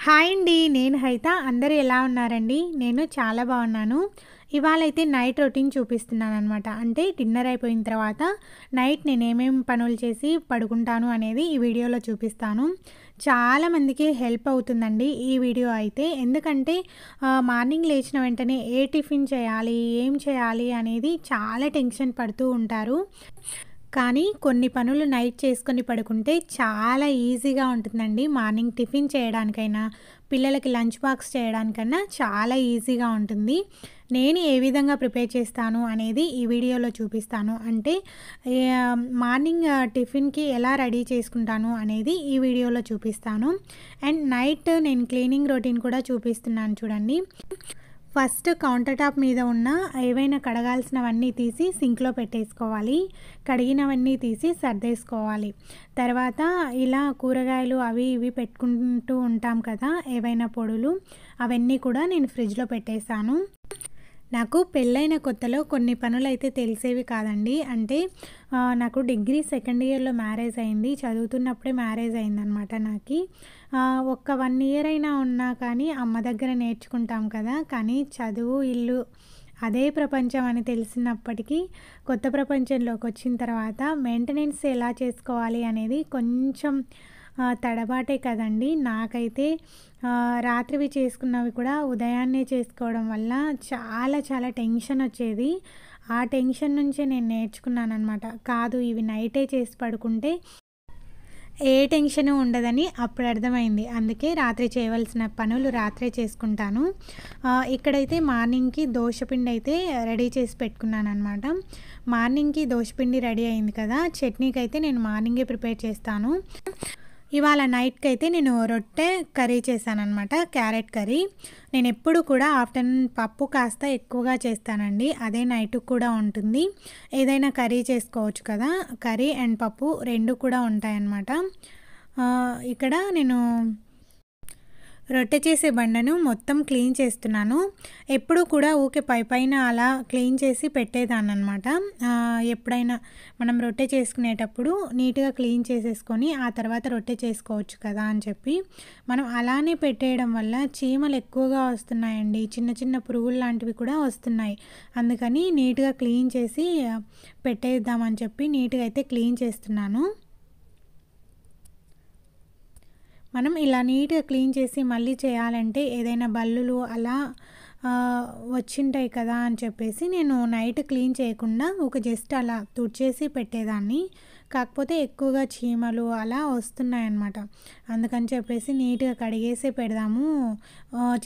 Hi అండి. నేను హైత. అందరూ ఎలా ఉన్నారండి? నేను చాలా బాగున్నాను. ఇవాళైతే నైట్ రొటీన్ చూపిస్తున్నాననమాట. అంటే డిన్నర్ అయిపోయిన తర్వాత నైట్ నేనేమేమి పనులు చేసి పడుకుంటాను అనేది ఈ వీడియోలో చూపిస్తాను. చాలామందికి హెల్ప్ అవుతుందండి ఈ వీడియో అయితే. ఎందుకంటే మార్నింగ్ లేచిన వెంటనే ఏ టిఫిన్ చేయాలి, ఏం చేయాలి అనేది చాలా టెన్షన్ పడుతూ ఉంటారు. కానీ కొన్ని పనులు నైట్ చేసుకొని పడుకుంటే చాలా ఈజీగా ఉంటుందండి. మార్నింగ్ టిఫిన్ చేయడానికైనా, పిల్లలకి లంచ్ బాక్స్ చేయడానికన్నా చాలా ఈజీగా ఉంటుంది. నేను ఏ విధంగా ప్రిపేర్ చేస్తాను అనేది ఈ వీడియోలో చూపిస్తాను. అంటే మార్నింగ్ టిఫిన్‌కి ఎలా రెడీ చేసుకుంటాను అనేది ఈ వీడియోలో చూపిస్తాను. అండ్ నైట్ నేను క్లీనింగ్ రొటీన్ కూడా చూపిస్తున్నాను చూడండి. ఫస్ట్ కౌంటర్ టాప్ మీద ఉన్న ఏవైనా కడగాల్సినవన్నీ తీసి సింక్లో పెట్టేసుకోవాలి. కడిగినవన్నీ తీసి సర్దేసుకోవాలి. తర్వాత ఇలా కూరగాయలు అవి ఇవి పెట్టుకుంటూ ఉంటాం కదా, ఏవైనా పొడులు అవన్నీ కూడా నేను ఫ్రిడ్జ్లో పెట్టేశాను. నాకు పెళ్ళైన కొత్తలో కొన్ని పనులైతే తెలిసేవి కాదండి. అంటే నాకు డిగ్రీ సెకండ్ ఇయర్‌లో మ్యారేజ్ అయింది. చదువుతున్నప్పుడే మ్యారేజ్ అయిందనమాట నాకి. ఒక్క 1 ఇయర్ అయినా ఉన్నా కానీ అమ్మ దగ్గర నేర్చుకుంటాం కదా! కానీ చదువు, ఇల్లు అదే ప్రపంచం అని తెలిసినప్పటికీ కొత్త ప్రపంచంలోకి వచ్చిన తర్వాత మెయింటెనెన్స్ ఎలా చేసుకోవాలి అనేది కొంచెం తడబాటే కదండీ. నాకైతే రాత్రివి చేసుకున్నవి కూడా ఉదయాన్నే చేసుకోవడం వల్ల చాలా చాలా టెన్షన్ వచ్చేది. ఆ టెన్షన్ నుంచే నేను నేర్చుకున్నాననమాట. కాదు, ఇవి నైటే చేసి పడుకుంటే ఏ టెన్షను ఉండదని అప్పుడు అర్థమైంది. అందుకే రాత్రి చేయవలసిన పనులు రాత్రే చేసుకుంటాను. ఇక్కడైతే మార్నింగ్‌కి దోసపిండి అయితే రెడీ చేసి పెట్టుకున్నాననమాట. మార్నింగ్‌కి దోసపిండి రెడీ అయింది కదా! చట్నీకైతే నేను మార్నింగే ప్రిపేర్ చేస్తాను. ఇవాళ నైట్‌కి అయితే నేను రొట్టె కర్రీ చేశాననమాట. Carrot curry. నేను ఎప్పుడు కూడా ఆఫ్టర్‌నూన్ పప్పు కాస్త ఎక్కువగా చేస్తానండి. అదే నైట్‌కి కూడా ఉంటుంది. ఏదైనా కర్రీ చేసుకోవచ్చు కదా! కర్రీ అండ్ పప్పు 2 కూడా ఉంటాయన్నమాట. ఇక్కడ నేను రొట్టె చేసే బండను మొత్తం క్లీన్ చేస్తున్నాను. ఎప్పుడూ కూడా ఊకే పైపైన అలా క్లీన్ చేసి పెట్టేదాన్ననమాట. ఎప్పుడైనా మనం రొట్టె చేసుకునేటప్పుడు నీట్‌గా క్లీన్ చేసేసుకొని ఆ తర్వాత రొట్టె చేసుకోవచ్చు కదా అని చెప్పి. మనం అలానే పెట్టేయడం వల్ల చీమలు ఎక్కువగా వస్తున్నాయండి. చిన్న చిన్న పురుగులు లాంటివి కూడా వస్తున్నాయి. అందుకని నీట్‌గా క్లీన్ చేసి పెట్టేద్దామని చెప్పి నీట్‌గా అయితే క్లీన్ చేస్తున్నాను. మనం ఇలా నీట్‌గా క్లీన్ చేసి మళ్ళీ చేయాలంటే ఏదైనా బల్లులు అలా వచ్చింటాయి కదా అని చెప్పేసి నేను నైట్ క్లీన్ చేయకుండా ఒక జస్ట్ అలా తుడిచేసి పెట్టేదాన్ని. కాకపోతే ఎక్కువగా చీమలు అలా వస్తున్నాయన్నమాట. అందుకని చెప్పేసి నీట్‌గా కడిగేసే పెడదాము.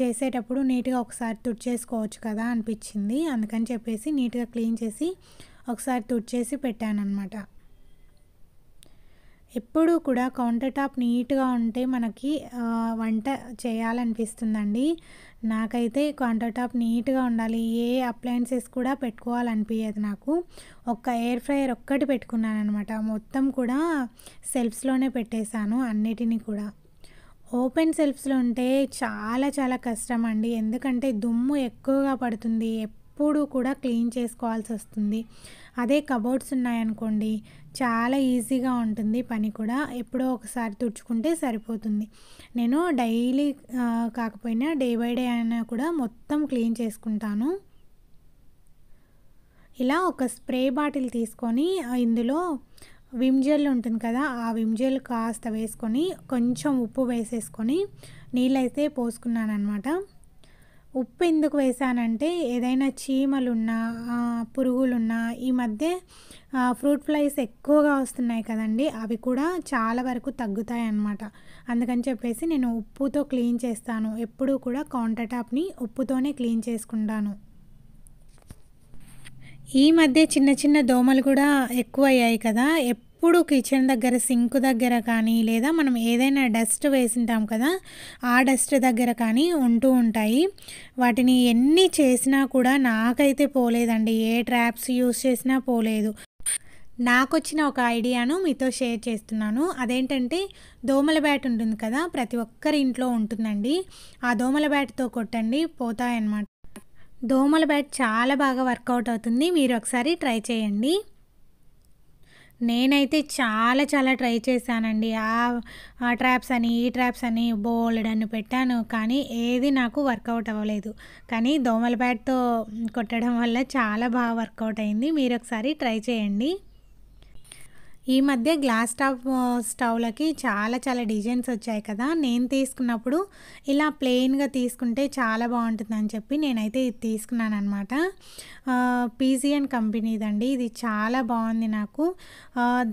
చేసేటప్పుడు నీట్‌గా ఒకసారి తుడిచేసుకోవచ్చు కదా అనిపించింది. అందుకని చెప్పేసి నీట్‌గా క్లీన్ చేసి ఒకసారి తుడిచేసి పెట్టానన్నమాట. ఎప్పుడూ కూడా కౌంటర్ టాప్ నీట్‌గా ఉంటే మనకి వంట చేయాలనిపిస్తుందండి. నాకైతే కౌంటర్ టాప్ నీట్‌గా ఉండాలి. ఏ అప్లయెన్సెస్ కూడా పెట్టుకోవాలనిపియదు నాకు. ఒక్క ఎయిర్ ఫ్రైయర్ ఒక్కటి పెట్టుకున్నాననమాట. మొత్తం కూడా సెల్ఫ్స్‌లోనే పెట్టేశాను అన్నిటిని కూడా. ఓపెన్ సెల్ఫ్స్‌లో ఉంటే చాలా చాలా కష్టం అండి. ఎందుకంటే దుమ్ము ఎక్కువగా పడుతుంది. ఎప్పుడూ కూడా క్లీన్ చేసుకోవాల్సొస్తుంది. అదే కబోర్డ్స్ ఉన్నాయనుకోండి, చాలా ఈజీగా ఉంటుంది పని కూడా. ఎప్పుడో ఒకసారి తుడుచుకుంటే సరిపోతుంది. నేను డైలీ కాకపోయినా డే బై డే అయినా కూడా మొత్తం క్లీన్ చేసుకుంటాను. ఇలా ఒక స్ప్రే బాటిల్ తీసుకొని ఇందులో విమ్ జెల్ ఉంటుంది కదా, ఆ విమ్ జెల్ కాస్త వేసుకొని కొంచెం ఉప్పు వేసేసుకొని నీళ్ళైతే పోసుకున్నాననమాట. ఉప్పు ఎందుకు వేసానంటే ఏదైనా చీమలున్నా, పురుగులున్నా ఈ మధ్య ఫ్రూట్ ఫ్లైస్ ఎక్కువగా వస్తున్నాయి కదండీ! అవి కూడా చాలా వరకు తగ్గుతాయన్నమాట. అందుకని చెప్పేసి నేను ఉప్పుతో క్లీన్ చేస్తాను. ఎప్పుడూ కూడా కౌంటర్ టాప్‌ని ఉప్పుతోనే క్లీన్ చేసుకుంటాను. ఈ మధ్య చిన్న చిన్న దోమలు కూడా ఎక్కువయ్యాయి కదా! ఎప్పుడు కిచెన్ దగ్గర సింక్ దగ్గర కానీ, లేదా మనం ఏదైనా డస్ట్ వేసింటాం కదా, ఆ డస్ట్ దగ్గర కానీ ఉంటూ ఉంటాయి. వాటిని ఎన్ని చేసినా కూడా నాకైతే పోలేదండి. ఏ ట్రాప్స్ యూజ్ చేసినా పోలేదు. నాకొచ్చిన ఒక ఐడియాను మీతో షేర్ చేస్తున్నాను. అదేంటంటే దోమల బ్యాట్ ఉంటుంది కదా, ప్రతి ఒక్కరి ఇంట్లో ఉంటుందండి. ఆ దోమల బ్యాట్‌తో కొట్టండి, పోతాయన్నమాట. దోమల బ్యాట్ చాలా బాగా వర్కౌట్ అవుతుంది. మీరు ఒకసారి ట్రై చేయండి. నేనైతే చాలా చాలా ట్రై చేశానండి. ఆ ట్రాప్స్ అని, ఈ ట్రాప్స్ అని బోలెడన్ని పెట్టాను. కానీ ఏది నాకు వర్కౌట్ అవ్వలేదు. కానీ దోమల బ్యాట్‌తో కొట్టడం వల్ల చాలా బాగా వర్కౌట్ అయింది. మీరొకసారి ట్రై చేయండి. ఈ మధ్య గ్లాస్ టాప్ స్టవ్‌లకి చాలా చాలా డిజైన్స్ వచ్చాయి కదా! నేను తీసుకున్నప్పుడు ఇలా ప్లెయిన్‌గా తీసుకుంటే చాలా బావుంటుందని చెప్పి నేనైతే ఇది తీసుకున్నాననమాట. పీజియన్ కంపెనీదండి. ఇది చాలా బావుంది నాకు.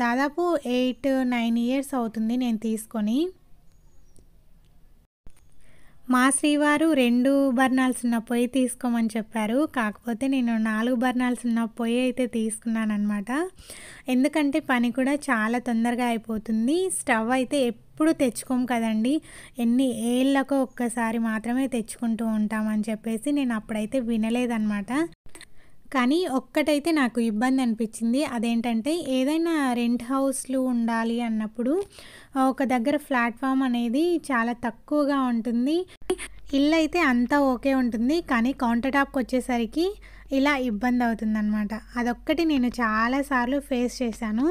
దాదాపు 8, 9 ఇయర్స్ అవుతుంది నేను తీసుకొని. మా శ్రీవారు 2 బర్నర్స్ ఉన్న పొయ్యి తీసుకోమని చెప్పారు. కాకపోతే నేను 4 బర్నర్స్ ఉన్న పొయ్యి అయితే తీసుకున్నాననమాట. ఎందుకంటే పని కూడా చాలా తొందరగా అయిపోతుంది. స్టవ్ అయితే ఎప్పుడు తెచ్చుకోము కదండీ! ఎన్ని ఏళ్ళకో ఒక్కసారి మాత్రమే తెచ్చుకుంటూ ఉంటామని చెప్పేసి నేను అప్పుడైతే వినలేదనమాట. కానీ ఒక్కటైతే నాకు ఇబ్బంది అనిపించింది. అదేంటంటే ఏదైనా రెంట్ హౌస్‌లు ఉండాలి అన్నప్పుడు ఒక దగ్గర ప్లాట్‌ఫార్మ్ అనేది చాలా తక్కువగా ఉంటుంది. ఇల్లయితే అంతా ఓకే ఉంటుంది. కానీ కౌంటర్ టాప్‌కొచ్చేసరికి ఇలా ఇబ్బందవుతుందనమాట. అదొక్కటి నేను చాలా సార్లు ఫేస్ చేశాను.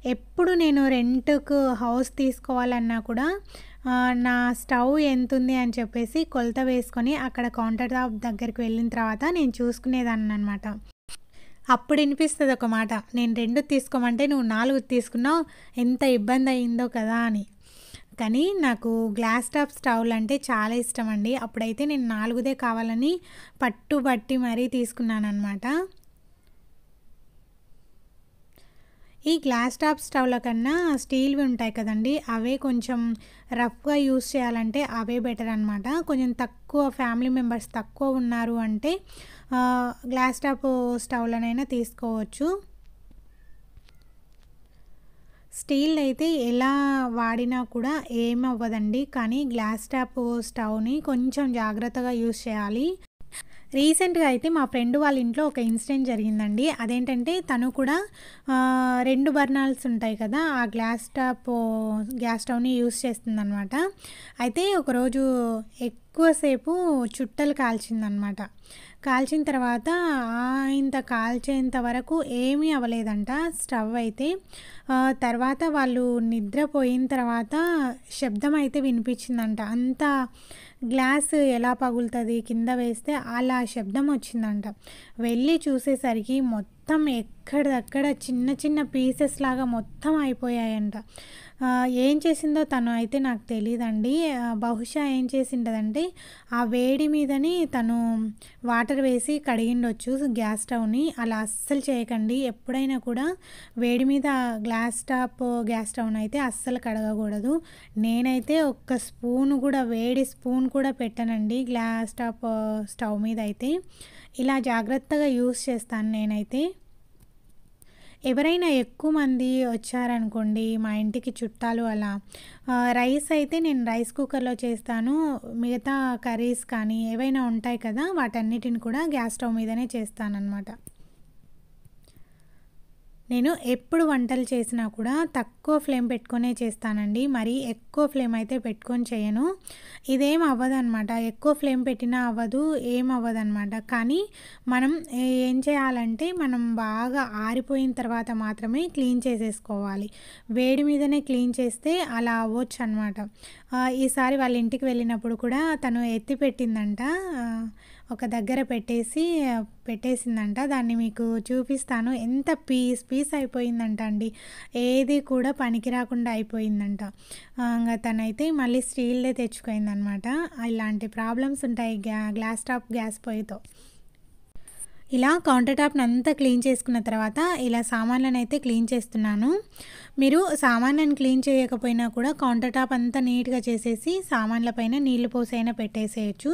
ఎప్పుడు నేను రెంట్‌కు హౌస్ తీసుకోవాలన్నా కూడా నా స్టవ్ ఎంతుంది అని చెప్పేసి కొలత వేసుకొని అక్కడ కౌంటర్ టాప్ దగ్గరికి వెళ్ళిన తర్వాత నేను చూసుకునేదాన్ననమాట. అప్పుడు ఇనిపిస్తది ఒక మాట. నేను 2 తీసుకోమంటే నువ్వు 4 తీసుకున్నావు. ఎంత ఇబ్బందయిందో కదా అని. కానీ నాకు గ్లాస్ టాప్ స్టవ్‌లంటే చాలా ఇష్టమండి. అప్పుడైతే నేను 4దే కావాలని పట్టుబట్టి మరీ తీసుకున్నాననమాట. ఈ గ్లాస్ టాప్ స్టవ్‌ల కన్నా స్టీల్‌వి ఉంటాయి కదండీ! అవే కొంచెం రఫ్‌గా యూజ్ చేయాలంటే అవే బెటర్ అనమాట. కొంచెం తక్కువ ఫ్యామిలీ మెంబర్స్ తక్కువ ఉన్నారు అంటే గ్లాస్ టాప్ స్టవ్‌లనైనా తీసుకోవచ్చు. స్టీల్ అయితే ఎలా వాడినా కూడా ఏమవ్వదండి. కానీ గ్లాస్ టాప్ స్టవ్‌ని కొంచెం జాగ్రత్తగా యూజ్ చేయాలి. రీసెంట్‌గా అయితే మా ఫ్రెండ్ వాళ్ళ ఇంట్లో ఒక ఇన్సిడెంట్ జరిగిందండి. అదేంటంటే తను కూడా 2 బర్నర్స్ ఉంటాయి కదా! ఆ గ్యాస్ స్టవ్‌ని యూజ్ చేస్తుందనమాట. అయితే ఒకరోజు ఎక్కువసేపు చుట్టలు కాల్చిందనమాట. కాల్చిన తర్వాత ఇంత కాల్చేంత వరకు ఏమీ అవ్వలేదంట స్టవ్ అయితే. తర్వాత వాళ్ళు నిద్రపోయిన తర్వాత శబ్దం అయితే వినిపించిందంట. అంత గ్లాస్ ఎలా పగులుతది కింద వేస్తే అలా శబ్దం వచ్చిందంట. వెళ్ళి చూసేసరికి మొత్తం ఎక్కడిదక్కడ చిన్న చిన్న పీసెస్ లాగా మొత్తం అయిపోయాయంట. ఏం చేసిందో తను అయితే నాకు తెలీదండి. బహుశా ఏం చేసింటదంటే ఆ వేడి మీదని తను వాటర్ వేసి కడిగిండొచ్చు గ్యాస్ స్టవ్‌ని. అలా అస్సలు చేయకండి. ఎప్పుడైనా కూడా వేడి మీద గ్యాస్ స్టవ్‌నైతే అస్సలు కడగకూడదు. నేనైతే ఒక్క స్పూన్ కూడా వేడి స్పూన్ కూడా పెట్టనండి గ్లాస్ టాప్ స్టవ్ మీద అయితే. ఇలా జాగ్రత్తగా యూజ్ చేస్తాను నేనైతే. ఎవరైనా ఎక్కువ మంది వచ్చారనుకోండి మా ఇంటికి చుట్టాలు అలా, రైస్ అయితే నేను రైస్ కుక్కర్‌లో చేస్తాను. మిగతా కర్రీస్ కానీ ఏవైనా ఉంటాయి కదా! వాటన్నిటిని కూడా గ్యాస్ స్టవ్ మీదనే చేస్తాననమాట. నేను ఎప్పుడు వంటలు చేసినా కూడా తక్కువ ఫ్లేమ్ పెట్టుకొనే చేస్తానండి. మరీ ఎక్కువ ఫ్లేమ్ అయితే పెట్టుకొని చేయను. ఇదేం అవ్వదనమాట. ఎక్కువ ఫ్లేమ్ పెట్టినా అవ్వదు, ఏం అవ్వదనమాట. కానీ మనం ఏం చేయాలంటే మనం బాగా ఆరిపోయిన తర్వాత మాత్రమే క్లీన్ చేసేసుకోవాలి. వేడి మీదనే క్లీన్ చేస్తే అలా అవ్వొచ్చనమాట. ఈసారి వాళ్ళ ఇంటికి వెళ్ళినప్పుడు కూడా తను ఎత్తి పెట్టిందంట. ఒక దగ్గర పెట్టేసిందంట. దాన్ని మీకు చూపిస్తాను. ఎంత పీస్ అయిపోయిందంట అండి. ఏది కూడా పనికి రాకుండా అయిపోయిందంట. ఇంగ తనైతే మళ్ళీ స్టీల్‌దే తెచ్చుకుందనమాట. ఇలాంటి ప్రాబ్లమ్స్ ఉంటాయి గ్లాస్ టాప్ గ్యాస్ పొయ్యితో. ఇలా కౌంటర్ టాప్‌నంతా క్లీన్ చేసుకున్న తర్వాత ఇలా సామాన్లనైతే క్లీన్ చేస్తున్నాను. మీరు సామాన్లను క్లీన్ చేయకపోయినా కూడా కౌంటర్ టాప్ అంతా నీట్‌గా చేసేసి సామాన్ల పైన నీళ్లు పోసి అయినా పెట్టేసేయొచ్చు.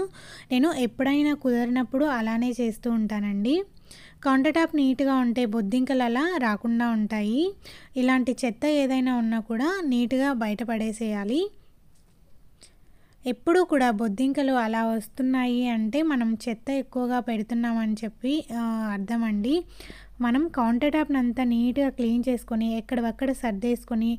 నేను ఎప్పుడైనా కుదిరినప్పుడు అలానే చేస్తూ ఉంటానండి. కౌంటర్ టాప్ నీట్‌గా ఉంటే బొద్దింకలు అలా రాకుండా ఉంటాయి. ఇలాంటి చెత్త ఏదైనా ఉన్నా కూడా నీట్‌గా బయట పడేసేయాలి. ఎప్పుడూ కూడా బొద్దింకలు అలా వస్తున్నాయి అంటే మనం చెత్త ఎక్కువగా పెడుతున్నామని చెప్పి అర్థమండి. మనం కౌంటర్ టాప్‌నంతా నీట్‌గా క్లీన్ చేసుకొని ఎక్కడివక్కడ సర్దేసుకొని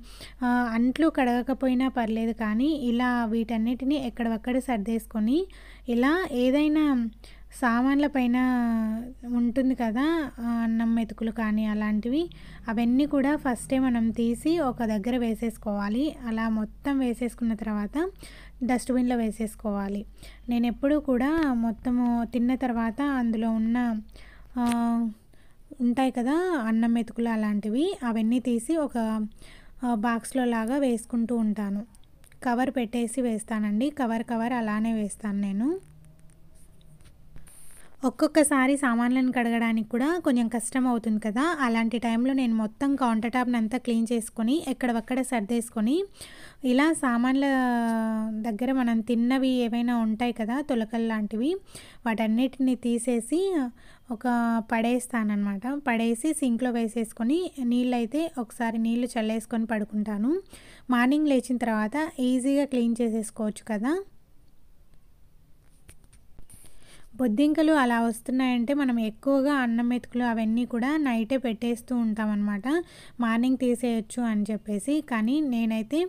అంట్లు కడగకపోయినా పర్లేదు కానీ ఇలా వీటన్నిటిని ఎక్కడివక్కడ సర్దేసుకొని ఇలా ఏదైనా సామాన్ల పైన ఉంటుంది కదా అన్నం మెతుకులు కానీ అలాంటివి, అవన్నీ కూడా ఫస్టే మనం తీసి ఒక దగ్గర వేసేసుకోవాలి. అలా మొత్తం వేసేసుకున్న తర్వాత డస్ట్‌బిన్‌లో వేసేసుకోవాలి. నేనెప్పుడూ కూడా మొత్తము తిన్న తర్వాత అందులో ఉన్న ఆహ్, ఉంటాయి కదా అన్నం మెతుకులు అలాంటివి, అవన్నీ తీసి ఒక బాక్స్‌లో లాగా వేసుకుంటూ ఉంటాను. కవర్ పెట్టేసి వేస్తానండి. కవర్ అలానే వేస్తాను నేను. ఒక్కొక్కసారి సామాన్లను కడగడానికి కూడా కొంచెం కష్టం అవుతుంది కదా! అలాంటి టైంలో నేను మొత్తం కౌంటర్ టాప్‌నంతా క్లీన్ చేసుకొని, ఎక్కడివక్కడ సర్దేసుకొని, ఇలా సామాన్ల దగ్గర మనం తిన్నవి ఏవైనా ఉంటాయి కదా! తొలకలు లాంటివి, వాటన్నిటిని తీసేసి ఒక పడేస్తాననమాట. పడేసి సింక్‌లో వేసేసుకొని, నీళ్ళైతే ఒకసారి నీళ్లు చల్లేసుకొని పడుకుంటాను. మార్నింగ్ లేచిన తర్వాత ఈజీగా క్లీన్ చేసేసుకోవచ్చు కదా! బొద్దింకలు అలా వస్తున్నాయంటే మనం ఎక్కువగా అన్నం మెతుకులు అవన్నీ కూడా నైటే పెట్టేస్తూ ఉంటామన్నమాట. మార్నింగ్ తీసేయొచ్చు అని చెప్పేసి. కానీ నేనైతే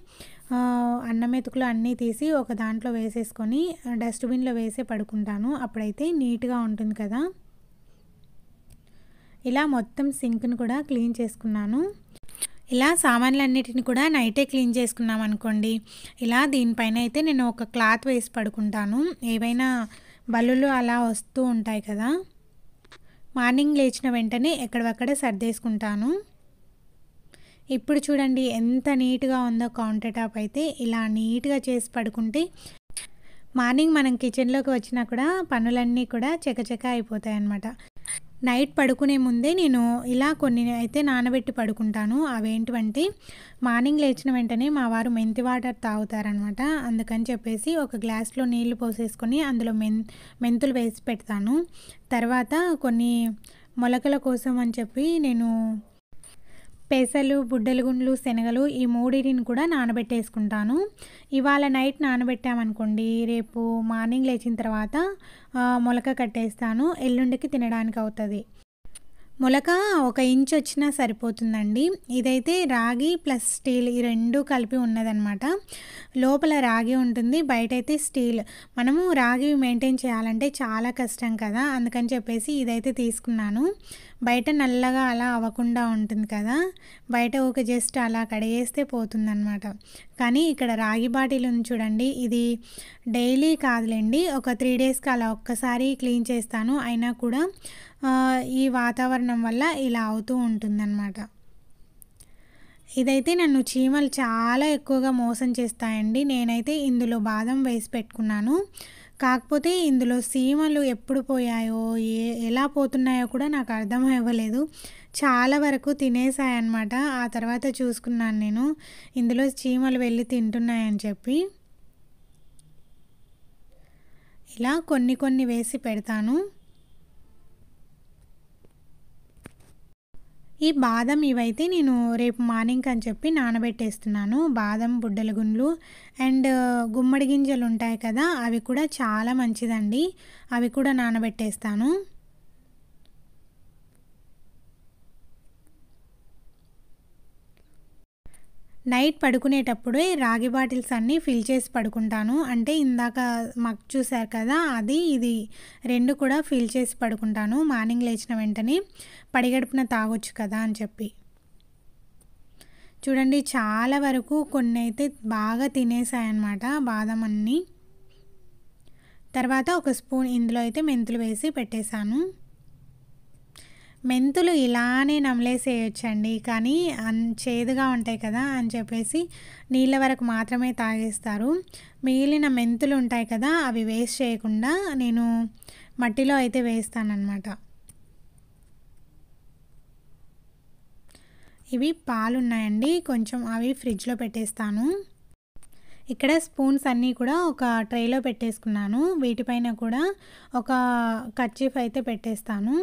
అన్నం మెతుకులు అన్నీ తీసి ఒక దాంట్లో వేసేసుకొని డస్ట్‌బిన్‌లో వేసే పడుకుంటాను. అప్పుడైతే నీట్‌గా ఉంటుంది కదా! ఇలా మొత్తం సింక్‌ని కూడా క్లీన్ చేసుకున్నాను. ఇలా సామాన్లన్నిటిని కూడా నైటే క్లీన్ చేసుకున్నామనుకోండి, ఇలా దీనిపైన అయితే నేను ఒక క్లాత్ వేసి పడుకుంటాను. ఏవైనా బల్లులు అలా వస్తూ ఉంటాయి కదా! మార్నింగ్ లేచిన వెంటనే ఎక్కడివక్కడే సర్దేసుకుంటాను. ఇప్పుడు చూడండి ఎంత నీట్‌గా ఉందో కౌంటర్ టాప్ అయితే. ఇలా నీట్‌గా చేసి పడుకుంటే మార్నింగ్ మనం కిచెన్‌లోకి వచ్చినా కూడా పనులన్నీ కూడా చకచకా అయిపోతాయన్నమాట. నైట్ పడుకునే ముందే నేను ఇలా కొన్ని అయితే నానబెట్టి పడుకుంటాను. అవేంటివంటే మార్నింగ్ లేచిన వెంటనే మా వారు మెంతి వాటర్ తాగుతారనమాట. అందుకని చెప్పేసి ఒక గ్లాస్‌లో నీళ్లు పోసేసుకొని అందులో మెంతులు వేసి పెడతాను. తర్వాత కొన్ని మొలకల కోసం అని చెప్పి నేను పెసలు, బుడ్డలుగుండ్లు, శనగలు ఈ మూడిటిని కూడా నానబెట్టేసుకుంటాను. ఇవాళ నైట్ నానబెట్టామనుకోండి, రేపు మార్నింగ్ లేచిన తర్వాత మొలక కట్టేస్తాను. ఎల్లుండికి తినడానికి అవుతది. మొలక 1 ఇంచ్ వచ్చినా సరిపోతుందండి. ఇదైతే రాగి ప్లస్ స్టీల్ ఈ 2 కలిపి ఉన్నదనమాట. లోపల రాగి ఉంటుంది, బయటైతే స్టీల్. మనము రాగి మెయింటైన్ చేయాలంటే చాలా కష్టం కదా! అందుకని చెప్పేసి ఇదైతే తీసుకున్నాను. బయట నల్లగా అలా అవ్వకుండా ఉంటుంది కదా! బయట జస్ట్ అలా కడిగేస్తే పోతుందనమాట. కానీ ఇక్కడ రాగి బాటిల్ ఉంది చూడండి, ఇది డైలీ కాదులెండి. ఒక 3 డేస్‌కి అలా ఒక్కసారి క్లీన్ చేస్తాను. అయినా కూడా ఈ వాతావరణం వల్ల ఇలా అవుతూ ఉంటుందన్నమాట. ఇదైతే నన్ను చీమలు చాలా ఎక్కువగా మోసం చేస్తాయండి. నేనైతే ఇందులో బాదం వేసి పెట్టుకున్నాను. కాకపోతే ఇందులో చీమలు ఎప్పుడు పోయాయో, ఎలా పోతున్నాయో కూడా నాకు అర్థం అవ్వలేదు. చాలా వరకు తినేసాయన్నమాట. ఆ తర్వాత చూసుకున్నాను నేను, ఇందులో చీమలు వెళ్ళి తింటున్నాయని చెప్పి. ఇలా కొన్ని వేసి పెడతాను. ఈ బాదం ఇవైతే నేను రేపు మార్నింగ్ అని చెప్పి నానబెట్టేస్తున్నాను. బాదం, బుడ్డల గుండ్లు అండ్ గుమ్మడి గింజలు ఉంటాయి కదా, అవి కూడా చాలా మంచిదండి. అవి కూడా నానబెట్టేస్తాను. నైట్ పడుకునేటప్పుడే రాగి బాటిల్స్ అన్నీ ఫిల్ చేసి పడుకుంటాను. అంటే ఇందాక మగ్ చూసారు కదా, అది ఇది 2 కూడా ఫిల్ చేసి పడుకుంటాను. మార్నింగ్ లేచిన వెంటనే పడిగడుపున తాగొచ్చు కదా అని చెప్పి. చూడండి చాలా వరకు కొన్ని అయితే బాగా తినేసాయన్నమాట బాదం అన్నీ. తర్వాత ఒక స్పూన్ ఇందులో అయితే మెంతులు వేసి పెట్టేశాను. మెంతులు ఇలానే నమిలేసేయొచ్చండి, కానీ చేదుగా ఉంటాయి కదా అని చెప్పేసి నీళ్ళ వరకు మాత్రమే తాగేస్తారు. మిగిలిన మెంతులు ఉంటాయి కదా, అవి వేస్ట్ చేయకుండా నేను మట్టిలో అయితే వేస్తానన్నమాట. ఇవి పాలున్నాయండి, కొంచెం అవి ఫ్రిడ్జ్లో పెట్టేస్తాను. ఇక్కడ స్పూన్స్ అన్నీ కూడా ఒక ట్రేలో పెట్టేసుకున్నాను. వీటిపైన కూడా ఒక కర్చీఫ్ అయితే పెట్టేస్తాను.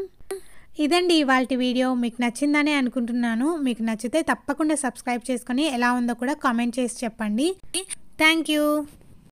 ఇదండి ఇవాల్టి వీడియో. మీకు నచ్చిందనే అనుకుంటున్నాను. మీకు నచ్చితే తప్పకుండా సబ్స్క్రైబ్ చేసుకొని ఎలా ఉందో కూడా కామెంట్ చేసి చెప్పండి. Thank you.